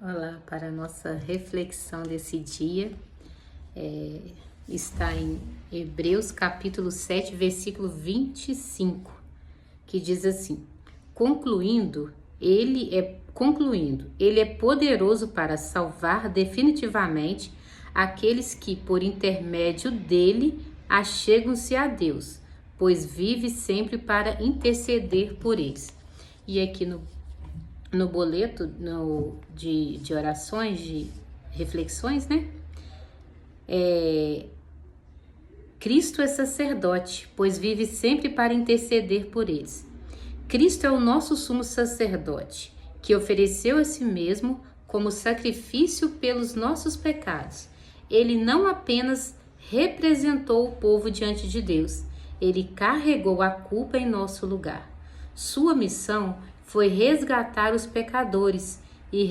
Olá, para a nossa reflexão desse dia, está em Hebreus capítulo 7, versículo 25, que diz assim: Ele é poderoso para salvar definitivamente aqueles que, por intermédio dele, achegam-se a Deus, pois vive sempre para interceder por eles. E aqui no boleto de orações, de reflexões, né? Cristo é sacerdote, pois vive sempre para interceder por eles. Cristo é o nosso sumo sacerdote, que ofereceu a si mesmo como sacrifício pelos nossos pecados. Ele não apenas representou o povo diante de Deus, ele carregou a culpa em nosso lugar. Sua missão foi resgatar os pecadores e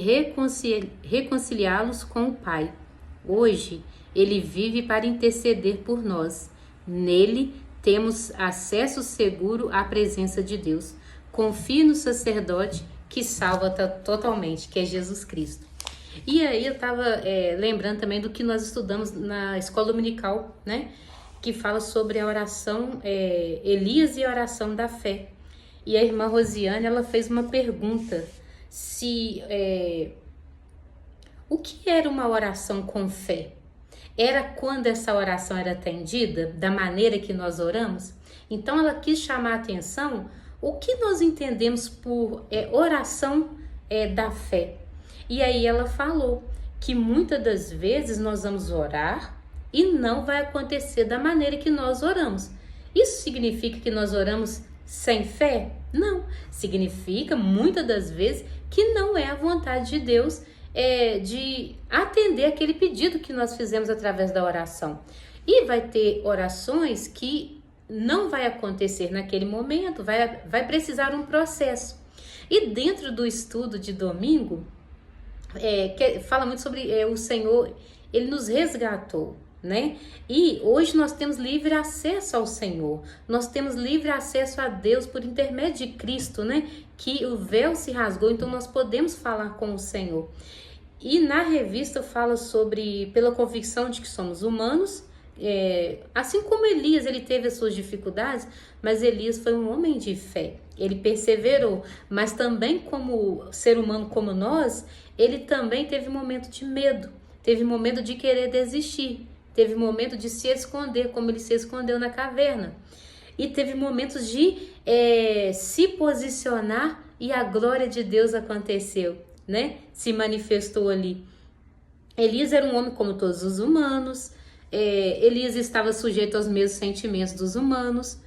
reconciliá-los com o Pai. Hoje, ele vive para interceder por nós. Nele, temos acesso seguro à presença de Deus. Confie no sacerdote que salva totalmente, que é Jesus Cristo. E aí eu estava lembrando também do que nós estudamos na escola dominical, né? Que fala sobre a oração, Elias e a oração da fé. E a irmã Rosiane, ela fez uma pergunta, o que era uma oração com fé? Era quando essa oração era atendida, da maneira que nós oramos? Então ela quis chamar a atenção o que nós entendemos por oração da fé. E aí ela falou que muitas das vezes nós vamos orar e não vai acontecer da maneira que nós oramos. Isso significa que nós oramos sem fé? Não. Significa, muitas das vezes, que não é a vontade de Deus de atender aquele pedido que nós fizemos através da oração. E vai ter orações que não vai acontecer naquele momento, vai precisar um processo. E dentro do estudo de domingo, fala muito sobre o Senhor, ele nos resgatou, né? E hoje nós temos livre acesso ao Senhor, nós temos livre acesso a Deus por intermédio de Cristo, né? Que o véu se rasgou, então nós podemos falar com o Senhor. E na revista fala sobre, pela convicção de que somos humanos, assim como Elias, ele teve as suas dificuldades, mas Elias foi um homem de fé, ele perseverou, mas também como ser humano como nós, ele também teve momento de medo, teve momento de querer desistir, teve momento de se esconder, como ele se escondeu na caverna, e teve momentos de se posicionar e a glória de Deus aconteceu, né? Se manifestou ali. Elias era um homem como todos os humanos, Elias estava sujeito aos mesmos sentimentos dos humanos,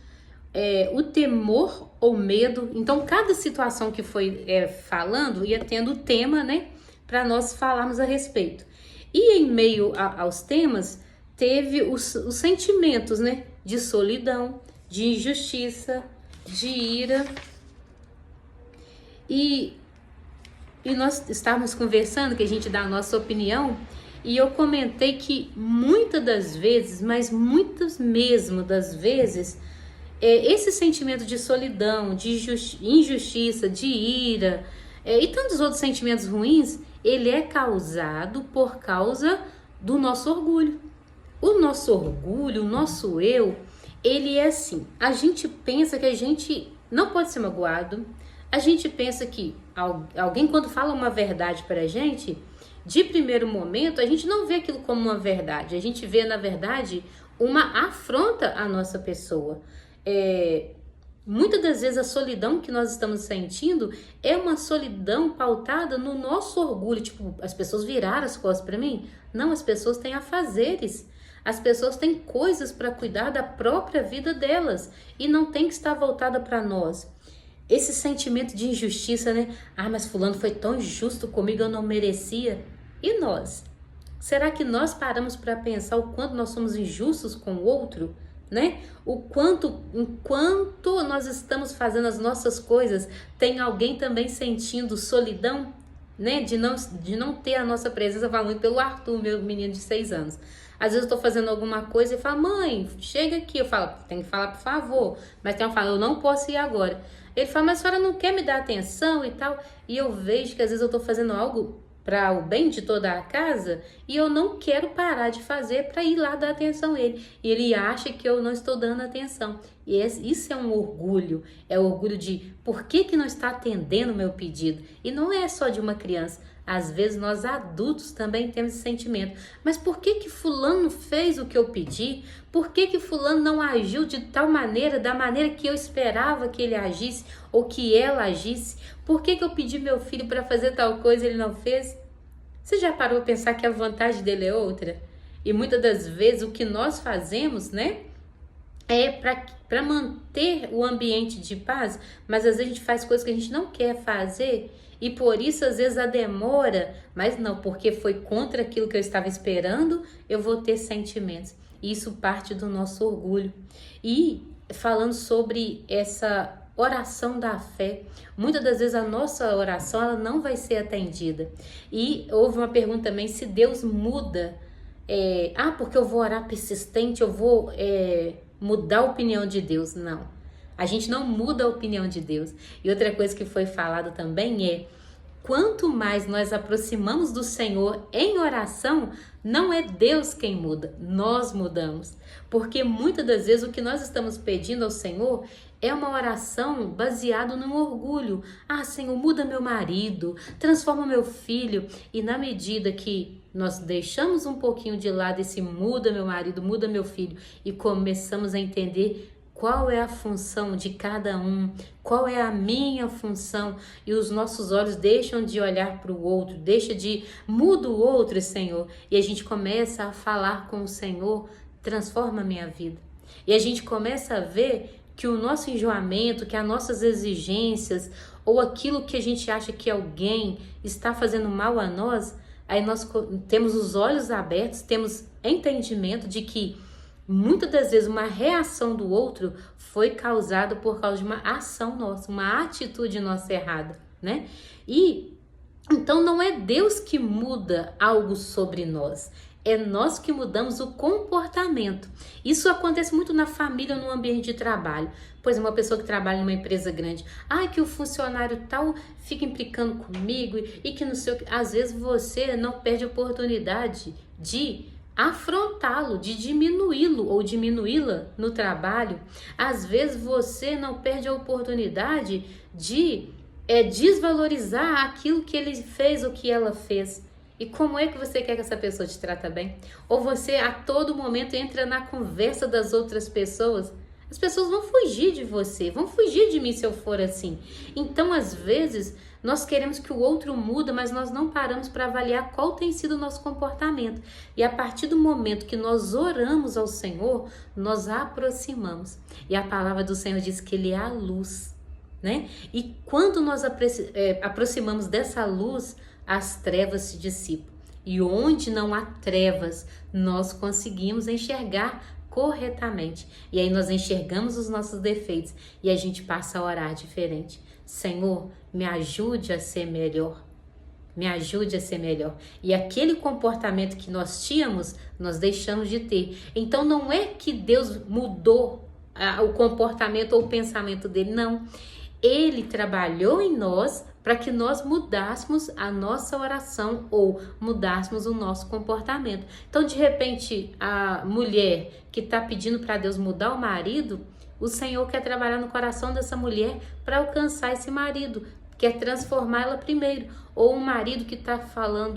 o temor ou medo. Então, cada situação que foi falando ia tendo o tema, né? Para nós falarmos a respeito. E em meio aos temas, teve os sentimentos, né? De solidão, de injustiça, de ira. E nós estávamos conversando, que a gente dá a nossa opinião, e eu comentei que muitas das vezes, mas muitas mesmo das vezes, esse sentimento de solidão, de injustiça, de ira, e tantos outros sentimentos ruins, ele é causado por causa do nosso orgulho. O nosso orgulho, o nosso eu, ele é assim, a gente pensa que a gente não pode ser magoado, a gente pensa que alguém quando fala uma verdade pra gente, de primeiro momento, a gente não vê aquilo como uma verdade, a gente vê, na verdade, uma afronta à nossa pessoa. Muitas das vezes a solidão que nós estamos sentindo é uma solidão pautada no nosso orgulho, tipo, as pessoas viraram as costas para mim? Não, as pessoas têm afazeres, as pessoas têm coisas para cuidar da própria vida delas e não tem que estar voltada para nós. Esse sentimento de injustiça, né? Ah, mas fulano foi tão injusto comigo, eu não merecia. E nós? Será que nós paramos para pensar o quanto nós somos injustos com o outro? Né? Enquanto nós estamos fazendo as nossas coisas, tem alguém também sentindo solidão, né? De não ter a nossa presença. Eu falo muito pelo Arthur, meu menino de 6 anos. Às vezes eu estou fazendo alguma coisa e falo, mãe, chega aqui. Eu falo, tem que falar por favor. Mas tem uma fala, eu não posso ir agora. Ele fala, mas a senhora não quer me dar atenção e tal? E eu vejo que às vezes eu estou fazendo algo para o bem de toda a casa e eu não quero parar de fazer para ir lá dar atenção a ele. E ele acha que eu não estou dando atenção. E isso é um orgulho, é o orgulho de por que não está atendendo o meu pedido? E não é só de uma criança. Às vezes nós adultos também temos esse sentimento. Mas por que fulano fez o que eu pedi? Por que fulano não agiu de tal maneira, da maneira que eu esperava que ele agisse ou que ela agisse? Por que eu pedi meu filho para fazer tal coisa e ele não fez? Você já parou a pensar que a vontade dele é outra? E muitas das vezes o que nós fazemos, né? É para manter o ambiente de paz, mas às vezes a gente faz coisas que a gente não quer fazer e por isso às vezes a demora, mas não, porque foi contra aquilo que eu estava esperando, eu vou ter sentimentos. Isso parte do nosso orgulho. E falando sobre essa oração da fé, muitas das vezes a nossa oração ela não vai ser atendida. E houve uma pergunta também se Deus muda, porque eu vou orar persistente, eu vou mudar a opinião de Deus. Não, a gente não muda a opinião de Deus. E outra coisa que foi falado também é, quanto mais nós aproximamos do Senhor em oração, não é Deus quem muda, nós mudamos. Porque muitas das vezes o que nós estamos pedindo ao Senhor é uma oração baseada no orgulho. Ah, Senhor, muda meu marido, transforma meu filho. E na medida que nós deixamos um pouquinho de lado esse muda meu marido, muda meu filho, e começamos a entender qual é a função de cada um, qual é a minha função, e os nossos olhos deixam de olhar para o outro, muda o outro, Senhor, e a gente começa a falar com o Senhor, transforma a minha vida. E a gente começa a ver que o nosso enjoamento, que as nossas exigências, ou aquilo que a gente acha que alguém está fazendo mal a nós, aí nós temos os olhos abertos, temos entendimento de que muitas das vezes uma reação do outro foi causada por causa de uma ação nossa, uma atitude nossa errada, né? E então não é Deus que muda algo sobre nós, é nós que mudamos o comportamento. Isso acontece muito na família, no ambiente de trabalho. Pois uma pessoa que trabalha numa empresa grande, que o funcionário tal fica implicando comigo e que não sei o que. Às vezes você não perde a oportunidade de afrontá-lo, de diminuí-lo ou diminuí-la no trabalho. Às vezes você não perde a oportunidade de desvalorizar aquilo que ele fez ou que ela fez. E como é que você quer que essa pessoa te trata bem? Ou você a todo momento entra na conversa das outras pessoas? As pessoas vão fugir de você, vão fugir de mim se eu for assim. Então, às vezes, nós queremos que o outro muda, mas nós não paramos para avaliar qual tem sido o nosso comportamento. E a partir do momento que nós oramos ao Senhor, nós aproximamos. E a palavra do Senhor diz que Ele é a luz, né? E quando nós aproximamos dessa luz, as trevas se dissipam. E onde não há trevas, nós conseguimos enxergar corretamente. E aí nós enxergamos os nossos defeitos e a gente passa a orar diferente. Senhor, me ajude a ser melhor. Me ajude a ser melhor. E aquele comportamento que nós tínhamos, nós deixamos de ter. Então não é que Deus mudou o comportamento ou o pensamento dele, não. Ele trabalhou em nós para que nós mudássemos a nossa oração ou mudássemos o nosso comportamento. Então, de repente, a mulher que está pedindo para Deus mudar o marido, o Senhor quer trabalhar no coração dessa mulher para alcançar esse marido, quer transformá-la primeiro. Ou um marido que está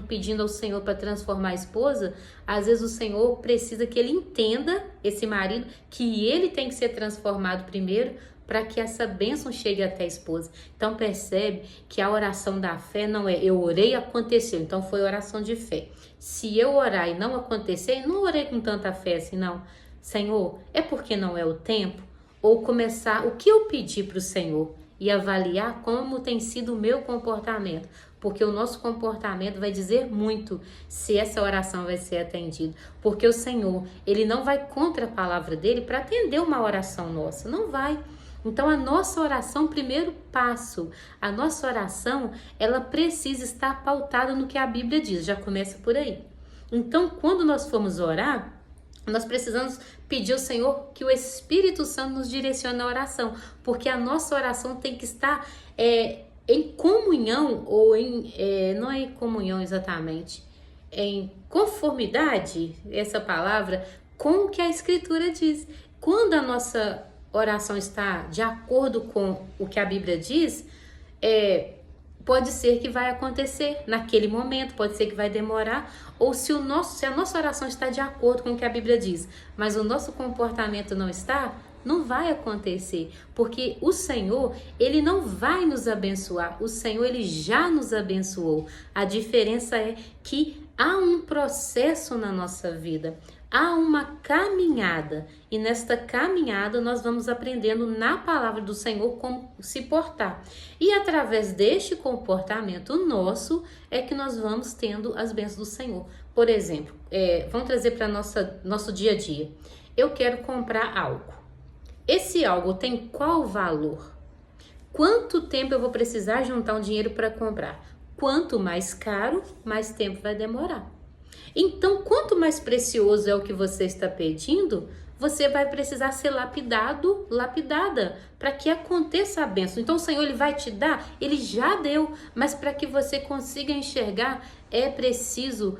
pedindo ao Senhor para transformar a esposa, às vezes o Senhor precisa que ele entenda, esse marido, que ele tem que ser transformado primeiro, para que essa bênção chegue até a esposa. Então percebe que a oração da fé não é eu orei e aconteceu, então foi oração de fé. Se eu orar e não acontecer, eu não orei com tanta fé assim, não. Senhor, é porque não é o tempo? Ou começar o que eu pedi para o Senhor e avaliar como tem sido o meu comportamento, porque o nosso comportamento vai dizer muito se essa oração vai ser atendida, porque o Senhor, Ele não vai contra a palavra dele para atender uma oração nossa, não vai. Então, a nossa oração, primeiro passo, a nossa oração, ela precisa estar pautada no que a Bíblia diz, já começa por aí. Então, quando nós formos orar, nós precisamos pedir ao Senhor que o Espírito Santo nos direcione na oração, porque a nossa oração tem que estar em comunhão, ou não é em comunhão exatamente, em conformidade, essa palavra, com o que a Escritura diz. Quando a nossa oração está de acordo com o que a Bíblia diz, pode ser que vai acontecer naquele momento, pode ser que vai demorar, ou se a nossa oração está de acordo com o que a Bíblia diz, mas o nosso comportamento não está, não vai acontecer, porque o Senhor, Ele não vai nos abençoar, o Senhor, Ele já nos abençoou. A diferença é que há um processo na nossa vida, há uma caminhada, e nesta caminhada nós vamos aprendendo na palavra do Senhor como se portar. E através deste comportamento nosso é que nós vamos tendo as bênçãos do Senhor. Por exemplo, vamos trazer para nosso dia a dia. Eu quero comprar algo. Esse algo tem qual valor? Quanto tempo eu vou precisar juntar um dinheiro para comprar? Quanto mais caro, mais tempo vai demorar. Então, quanto mais precioso é o que você está pedindo, você vai precisar ser lapidada, para que aconteça a bênção. Então, o Senhor, Ele vai te dar, Ele já deu, mas para que você consiga enxergar, é preciso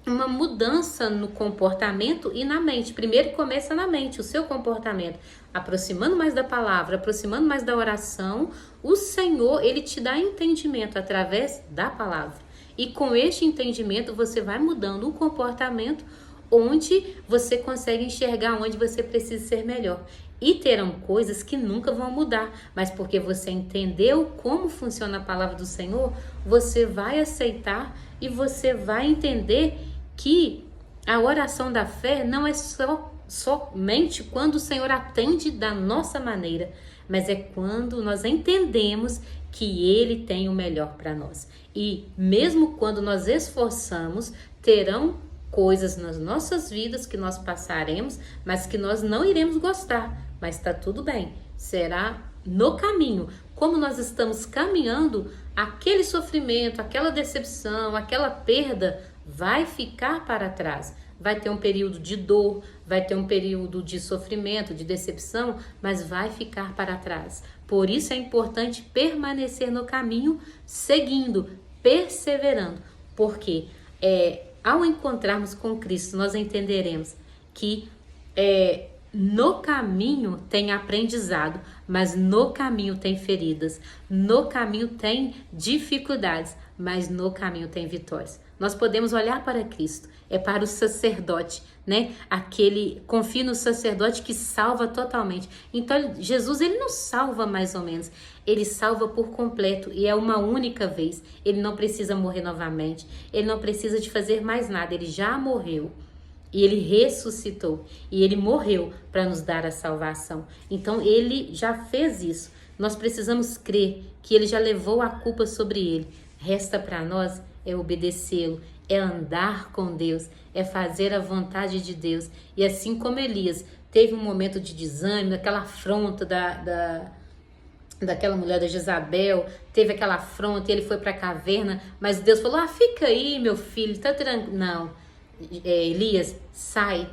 uma mudança no comportamento e na mente. Primeiro começa na mente, o seu comportamento. Aproximando mais da palavra, aproximando mais da oração, o Senhor, Ele te dá entendimento através da palavra. E com este entendimento, você vai mudando o comportamento, onde você consegue enxergar onde você precisa ser melhor. E terão coisas que nunca vão mudar, mas porque você entendeu como funciona a palavra do Senhor, você vai aceitar e você vai entender que a oração da fé não é somente quando o Senhor atende da nossa maneira, mas é quando nós entendemos que Ele tem o melhor para nós. E mesmo quando nós esforçamos, terão coisas nas nossas vidas que nós passaremos, mas que nós não iremos gostar. Mas está tudo bem, será no caminho. Como nós estamos caminhando, aquele sofrimento, aquela decepção, aquela perda vai ficar para trás. Vai ter um período de dor, vai ter um período de sofrimento, de decepção, mas vai ficar para trás. Por isso é importante permanecer no caminho, seguindo, perseverando, porque ao encontrarmos com Cristo, nós entenderemos que no caminho tem aprendizado, mas no caminho tem feridas, no caminho tem dificuldades, mas no caminho tem vitórias. Nós podemos olhar para Cristo, para o sacerdote, né? Confia no sacerdote que salva totalmente. Então, Jesus, Ele não salva mais ou menos, Ele salva por completo e é uma única vez. Ele não precisa morrer novamente, Ele não precisa de fazer mais nada, Ele já morreu. E Ele ressuscitou, e Ele morreu para nos dar a salvação. Então, Ele já fez isso. Nós precisamos crer que Ele já levou a culpa sobre Ele. Resta para nós obedecê-lo, andar com Deus, fazer a vontade de Deus. E assim como Elias teve um momento de desânimo, aquela afronta daquela mulher da Jezabel, teve aquela afronta e ele foi para a caverna, mas Deus falou, fica aí meu filho, tá tranquilo. Não, Elias, sai,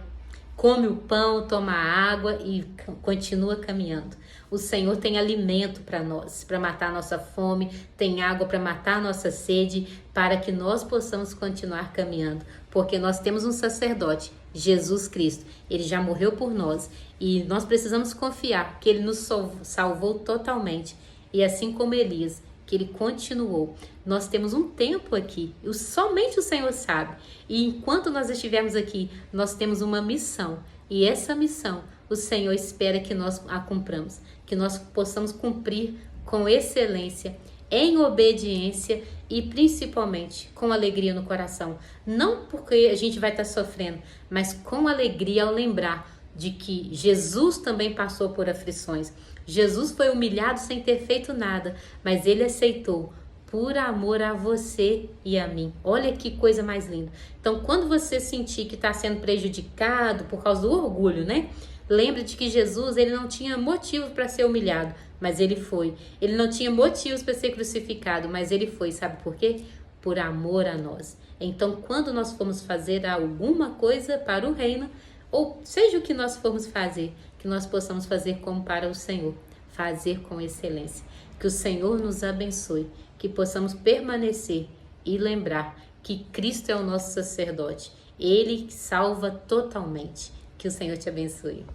come o pão, toma a água e continua caminhando. O Senhor tem alimento para nós, para matar a nossa fome, tem água para matar a nossa sede, para que nós possamos continuar caminhando, porque nós temos um sacerdote, Jesus Cristo. Ele já morreu por nós e nós precisamos confiar que Ele nos salvou totalmente. E assim como Elias, que ele continuou. Nós temos um tempo aqui, somente o Senhor sabe. E enquanto nós estivermos aqui, nós temos uma missão. E essa missão, o Senhor espera que nós a cumpramos, que nós possamos cumprir com excelência, em obediência e principalmente com alegria no coração. Não porque a gente vai estar sofrendo, mas com alegria ao lembrar de que Jesus também passou por aflições. Jesus foi humilhado sem ter feito nada, mas Ele aceitou por amor a você e a mim. Olha que coisa mais linda. Então, quando você sentir que está sendo prejudicado por causa do orgulho, né? Lembre de que Jesus, Ele não tinha motivos para ser humilhado, mas Ele foi. Ele não tinha motivos para ser crucificado, mas Ele foi. Sabe por quê? Por amor a nós. Então, quando nós formos fazer alguma coisa para o reino, ou seja o que nós formos fazer, que nós possamos fazer como para o Senhor. fazer com excelência. Que o Senhor nos abençoe, que possamos permanecer e lembrar que Cristo é o nosso sacerdote. Ele salva totalmente. Que o Senhor te abençoe.